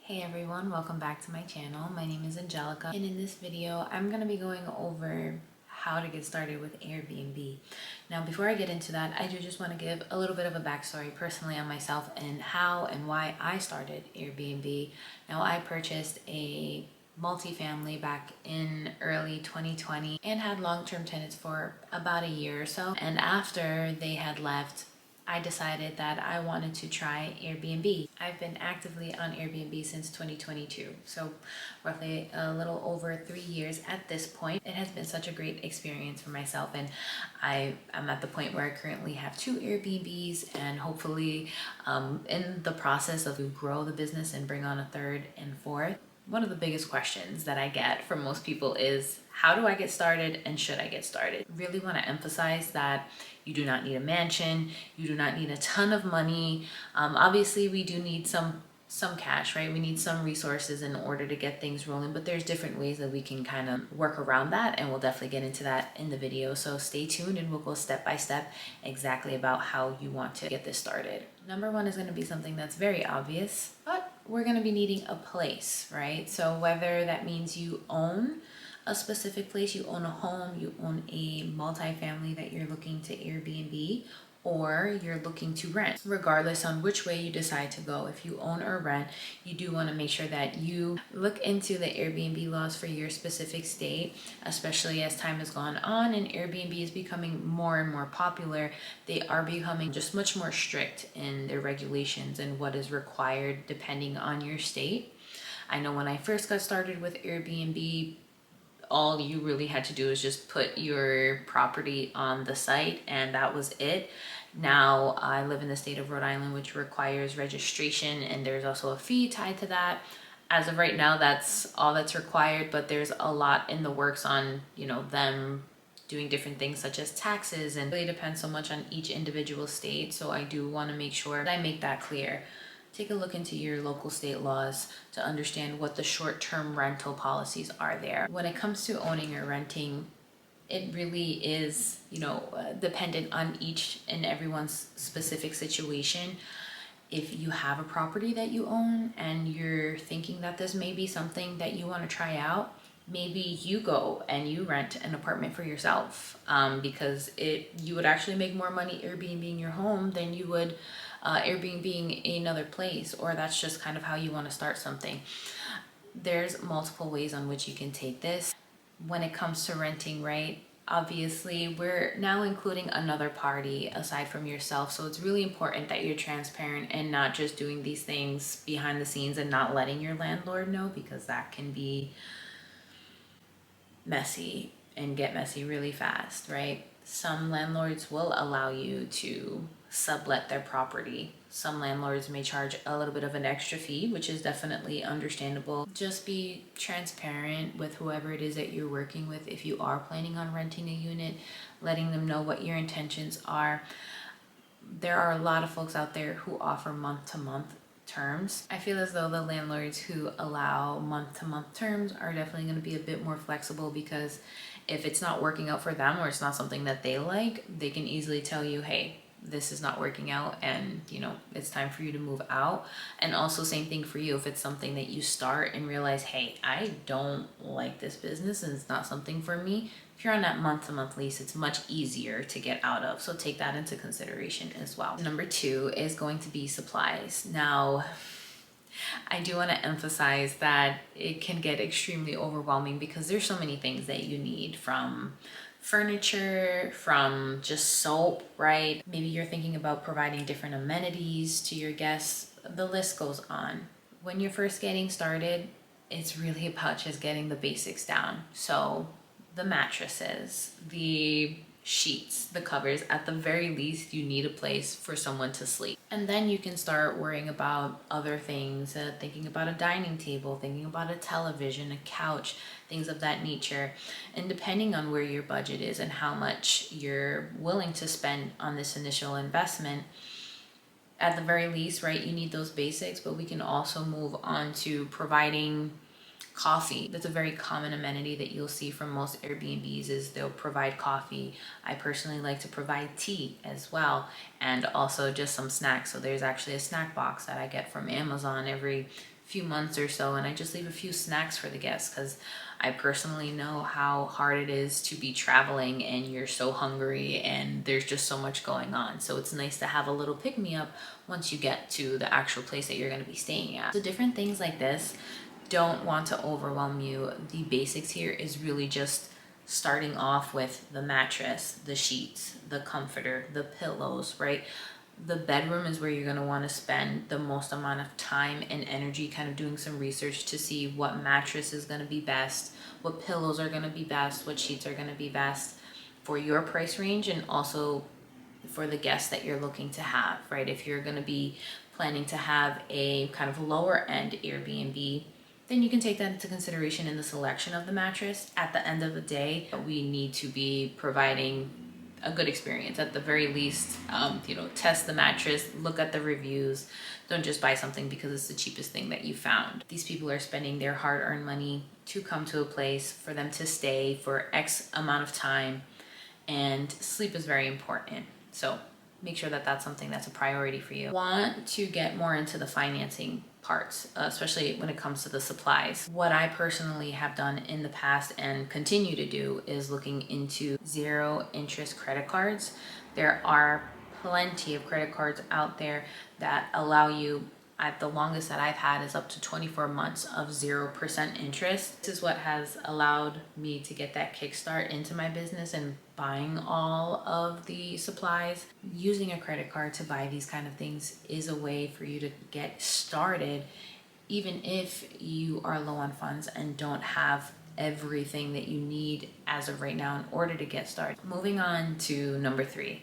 Hey everyone, welcome back to my channel. My name is Angelica, and in this video I'm going to be going over how to get started with Airbnb. Now before I get into that, I do just want to give a little bit of a backstory personally on myself and how and why I started Airbnb. Now I purchased a multifamily back in early 2020 and had long-term tenants for about a year or so, and after they had left, I decided that I wanted to try Airbnb. I've been actively on Airbnb since 2022, so roughly a little over 3 years at this point. It has been such a great experience for myself, and I'm at the point where I currently have 2 Airbnbs, and hopefully in the process of grow the business and bring on a third and fourth. One of the biggest questions that I get from most people is, how do I get started and should I get started? Really want to emphasize that you do not need a mansion. You do not need a ton of money. Obviously, we do need some cash, right? We need some resources in order to get things rolling, but there's different ways that we can kind of work around that, and we'll definitely get into that in the video. So stay tuned and we'll go step by step exactly about how you want to get this started. Number one is going to be something that's very obvious, but we're going to be needing a place, right? So whether that means you own a specific place, you own a home, you own a multifamily that you're looking to Airbnb, or you're looking to rent. Regardless on which way you decide to go, if you own or rent, you do want to make sure that you look into the Airbnb laws for your specific state, especially as time has gone on and Airbnb is becoming more and more popular. They are becoming just much more strict in their regulations and what is required depending on your state. I know when I first got started with Airbnb, all you really had to do is just put your property on the site and that was it. Now I live in the state of Rhode Island, which requires registration, and there's also a fee tied to that. As of right now, that's all that's required, but there's a lot in the works on, them doing different things such as taxes, and it really depends so much on each individual state. So I do want to make sure that I make that clear. Take a look into your local state laws to understand what the short-term rental policies are there. When it comes to owning or renting, it really is, dependent on each and everyone's specific situation. If you have a property that you own and you're thinking that this may be something that you want to try out, maybe you go and you rent an apartment for yourself, because you would actually make more money Airbnb your home than you would Airbnb another place, or that's just kind of how you want to start something. There's multiple ways on which you can take this. When it comes to renting, right? Obviously, we're now including another party aside from yourself. So it's really important that you're transparent and not just doing these things behind the scenes and not letting your landlord know, because that can be messy and get messy really fast, right? Some landlords will allow you to sublet their property. Some landlords may charge a little bit of an extra fee, which is definitely understandable. Just be transparent with whoever it is that you're working with. If you are planning on renting a unit, letting them know what your intentions are. There are a lot of folks out there who offer month-to-month terms. I feel as though the landlords who allow month-to-month terms are definitely going to be a bit more flexible, because if it's not working out for them or it's not something that they like, they can easily tell you, hey, this is not working out and it's time for you to move out. And also same thing for you, if it's something that you start and realize, hey, I don't like this business and it's not something for me. If you're on that month-to-month lease, it's much easier to get out of. So take that into consideration as well. Number 2 is going to be supplies. Now, I do want to emphasize that it can get extremely overwhelming because there's so many things that you need, from furniture, from just soap, right? Maybe you're thinking about providing different amenities to your guests. The list goes on. When you're first getting started, it's really about just getting the basics down. So the mattresses, the sheets, the covers, at the very least, you need a place for someone to sleep. And then you can start worrying about other things, thinking about a dining table, thinking about a television, a couch, things of that nature. And depending on where your budget is and how much you're willing to spend on this initial investment, at the very least, right, you need those basics, but we can also move on to providing coffee. That's a very common amenity that you'll see from most Airbnbs, is they'll provide coffee. I personally like to provide tea as well, and also just some snacks. So there's actually a snack box that I get from Amazon every few months or so, and I just leave a few snacks for the guests, because I personally know how hard it is to be traveling and you're so hungry and there's just so much going on. So it's nice to have a little pick-me-up once you get to the actual place that you're going to be staying at. So different things like this don't want to overwhelm you. The basics here is really just starting off with the mattress, the sheets, the comforter, the pillows, right? The bedroom is where you're going to want to spend the most amount of time and energy kind of doing some research to see what mattress is going to be best, what pillows are going to be best, what sheets are going to be best for your price range, and also for the guests that you're looking to have, right? If you're going to be planning to have a kind of lower end Airbnb, then you can take that into consideration in the selection of the mattress. At the end of the day, we need to be providing a good experience at the very least. Test the mattress, look at the reviews. Don't just buy something because it's the cheapest thing that you found. These people are spending their hard-earned money to come to a place, for them to stay for X amount of time, and sleep is very important. So make sure that that's something that's a priority for you. Want to get more into the financing parts, especially when it comes to the supplies. What I personally have done in the past and continue to do is looking into zero interest credit cards. There are plenty of credit cards out there that allow you, at the longest that I've had is up to 24 months of 0% interest. This is what has allowed me to get that kickstart into my business and buying all of the supplies. Using a credit card to buy these kind of things is a way for you to get started, even if you are low on funds and don't have everything that you need as of right now in order to get started. Moving on to number 3,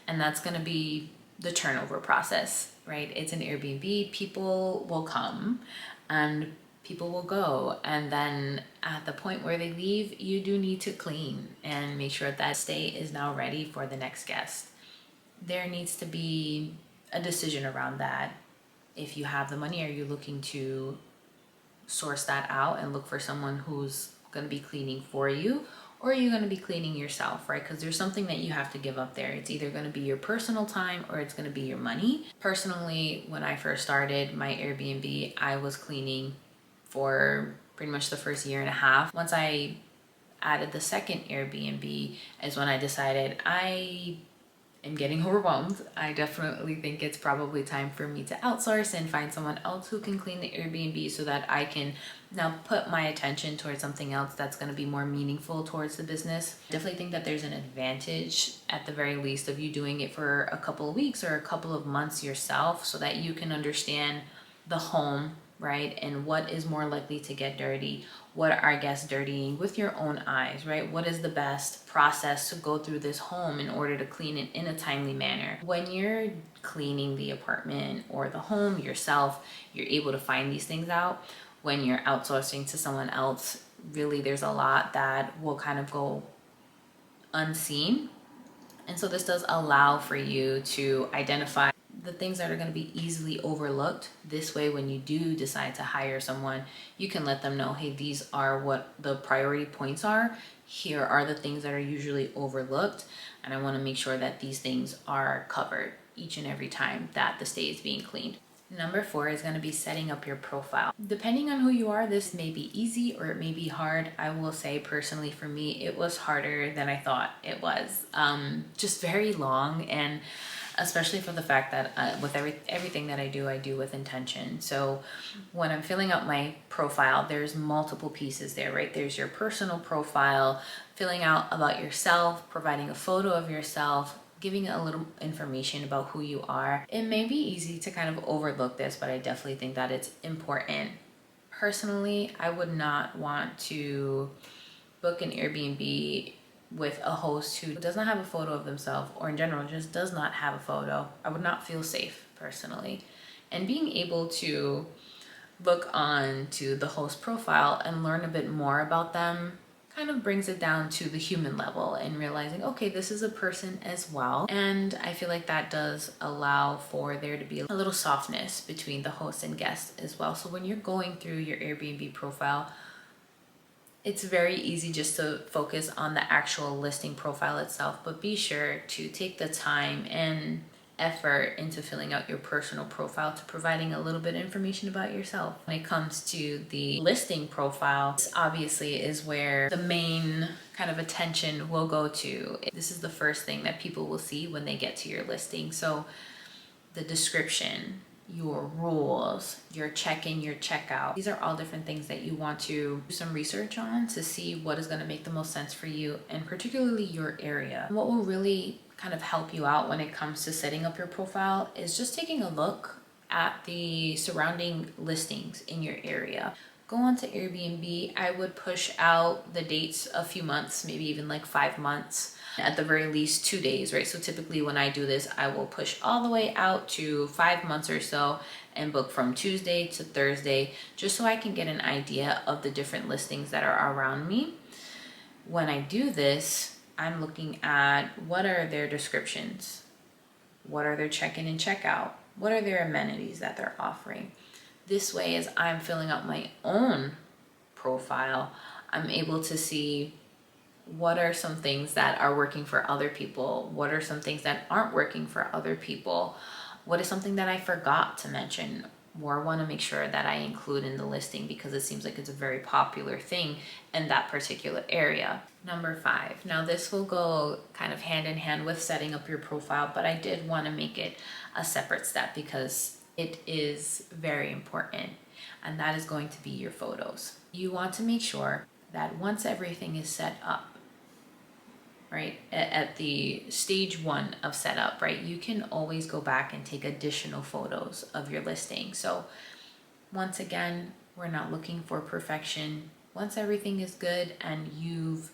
and that's going to be the turnover process, right? It's an Airbnb. People will come and people will go, and then at the point where they leave, you do need to clean and make sure that stay is now ready for the next guest. There needs to be a decision around that. If you have the money, are you looking to source that out and look for someone who's going to be cleaning for you, or are you going to be cleaning yourself, right? Because there's something that you have to give up there. It's either going to be your personal time or it's going to be your money. Personally, when I first started my Airbnb, I was cleaning for pretty much the first year and a half. Once I added the second Airbnb is when I decided I am getting overwhelmed. I definitely think it's probably time for me to outsource and find someone else who can clean the Airbnb, so that I can now put my attention towards something else that's going to be more meaningful towards the business. I definitely think that there's an advantage, at the very least, of you doing it for a couple of weeks or a couple of months yourself, so that you can understand the home, right? And what is more likely to get dirty? What are guests dirtying with your own eyes, right? What is the best process to go through this home in order to clean it in a timely manner? When you're cleaning the apartment or the home yourself, you're able to find these things out. When you're outsourcing to someone else, really there's a lot that will kind of go unseen. And so this does allow for you to identify the things that are going to be easily overlooked. This way, when you do decide to hire someone, you can let them know, hey, these are what the priority points are. Here are the things that are usually overlooked. And I want to make sure that these things are covered each and every time that the stay is being cleaned. Number 4 is going to be setting up your profile. Depending on who you are, this may be easy or it may be hard. I will say personally, for me, it was harder than I thought it was. Just very long, and especially for the fact that with everything that I do with intention. So when I'm filling out my profile, there's multiple pieces there, right? There's your personal profile, filling out about yourself, providing a photo of yourself, giving a little information about who you are. It may be easy to kind of overlook this, but I definitely think that it's important. Personally, I would not want to book an Airbnb with a host who does not have a photo of themselves, or in general just does not have a photo. I would not feel safe personally. And being able to look on to the host profile and learn a bit more about them kind of brings it down to the human level and realizing, okay, this is a person as well. And I feel like that does allow for there to be a little softness between the host and guest as well. So when you're going through your Airbnb profile, it's very easy just to focus on the actual listing profile itself, but be sure to take the time and effort into filling out your personal profile to providing a little bit of information about yourself. When it comes to the listing profile, this obviously is where the main kind of attention will go to. This is the first thing that people will see when they get to your listing. So the description, your rules, your check-in, your checkout. These are all different things that you want to do some research on to see what is going to make the most sense for you and particularly your area. What will really kind of help you out when it comes to setting up your profile is just taking a look at the surrounding listings in your area. Go on to Airbnb. I would push out the dates a few months, maybe even like 5 months, at the very least 2 days, right? So typically when I do this, I will push all the way out to 5 months or so and book from Tuesday to Thursday, just so I can get an idea of the different listings that are around me. When I do this, I'm looking at what are their descriptions, what are their check-in and checkout, what are their amenities that they're offering. This way, as I'm filling out my own profile, I'm able to see what are some things that are working for other people, what are some things that aren't working for other people, what is something that I forgot to mention or want to make sure that I include in the listing because it seems like it's a very popular thing in that particular area. Number 5. Now this will go kind of hand in hand with setting up your profile, but I did want to make it a separate step because it is very important, and that is going to be your photos. You want to make sure that once everything is set up, right, at the stage 1 of setup, right, you can always go back and take additional photos of your listing. So once again, we're not looking for perfection. Once everything is good and you've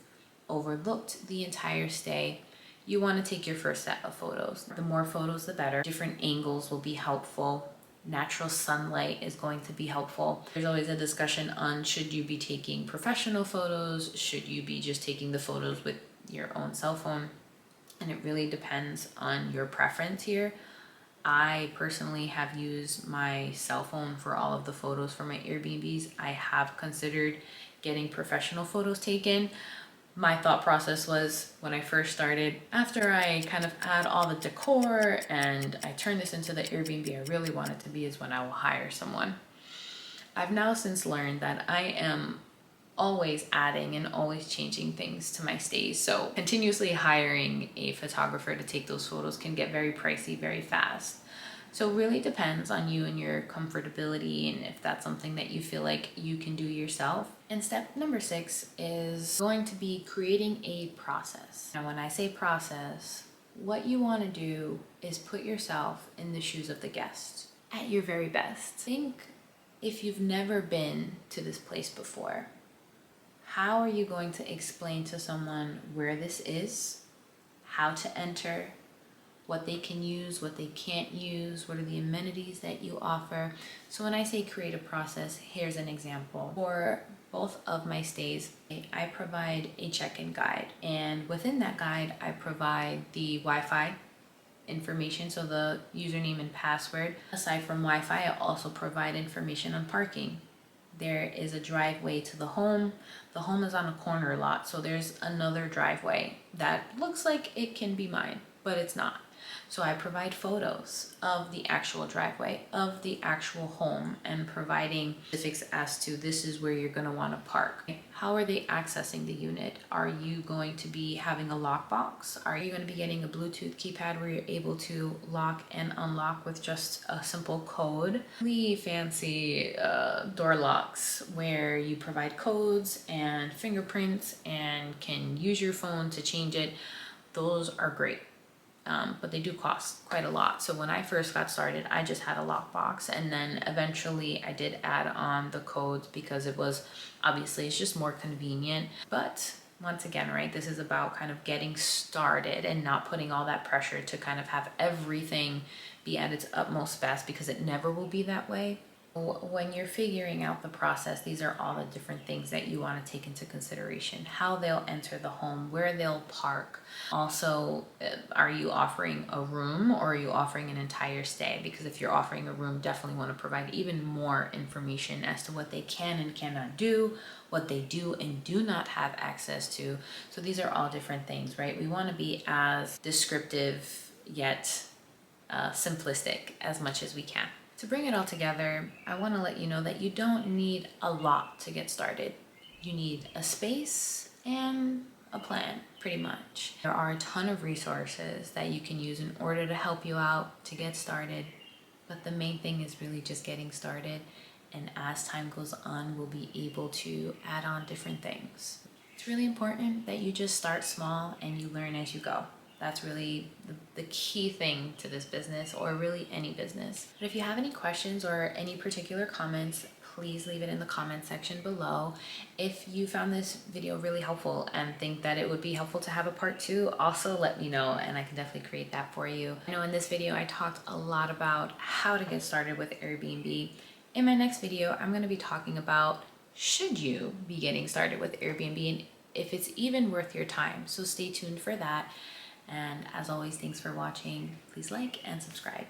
overlooked the entire stay, you want to take your first set of photos. The more photos, the better. Different angles will be helpful. Natural sunlight is going to be helpful. There's always a discussion on should you be taking professional photos? Should you be just taking the photos with your own cell phone? And it really depends on your preference here. I personally have used my cell phone for all of the photos for my Airbnbs. I have considered getting professional photos taken. My thought process was when I first started, after I kind of add all the decor and I turn this into the Airbnb I really want it to be, is when I will hire someone. I've now since learned that I am always adding and always changing things to my stays. So continuously hiring a photographer to take those photos can get very pricey very fast. So it really depends on you and your comfortability and if that's something that you feel like you can do yourself. And step number 6 is going to be creating a process. Now, when I say process, what you want to do is put yourself in the shoes of the guest at your very best. Think if you've never been to this place before, how are you going to explain to someone where this is, how to enter, what they can use, what they can't use, what are the amenities that you offer? So when I say create a process, here's an example. For both of my stays, I provide a check-in guide, and within that guide, I provide the Wi-Fi information, so the username and password. Aside from Wi-Fi, I also provide information on parking. There is a driveway to the home. The home is on a corner lot, so there's another driveway that looks like it can be mine, but it's not. So I provide photos of the actual driveway, of the actual home, and providing specifics as to this is where you're going to want to park. How are they accessing the unit? Are you going to be having a lockbox? Are you going to be getting a Bluetooth keypad where you're able to lock and unlock with just a simple code? Really fancy door locks where you provide codes and fingerprints and can use your phone to change it. Those are great. But they do cost quite a lot. So when I first got started, I just had a lockbox, and then eventually I did add on the codes because it was obviously it's just more convenient. But once again, right, this is about kind of getting started and not putting all that pressure to kind of have everything be at its utmost best, because it never will be that way. When you're figuring out the process, these are all the different things that you want to take into consideration. How they'll enter the home, where they'll park. Also, are you offering a room or are you offering an entire stay? Because if you're offering a room, definitely want to provide even more information as to what they can and cannot do, what they do and do not have access to. So these are all different things, right? We want to be as descriptive yet simplistic as much as we can. To bring it all together, I want to let you know that you don't need a lot to get started. You need a space and a plan, pretty much. There are a ton of resources that you can use in order to help you out to get started, but the main thing is really just getting started, and as time goes on, we'll be able to add on different things. It's really important that you just start small and you learn as you go. That's really the key thing to this business, or really any business. But if you have any questions or any particular comments, please leave it in the comment section below. If you found this video really helpful and think that it would be helpful to have a part 2, also let me know and I can definitely create that for you. I know in this video I talked a lot about how to get started with Airbnb. In my next video, I'm going to be talking about should you be getting started with Airbnb and if it's even worth your time. So stay tuned for that. And as always, thanks for watching. Please like and subscribe.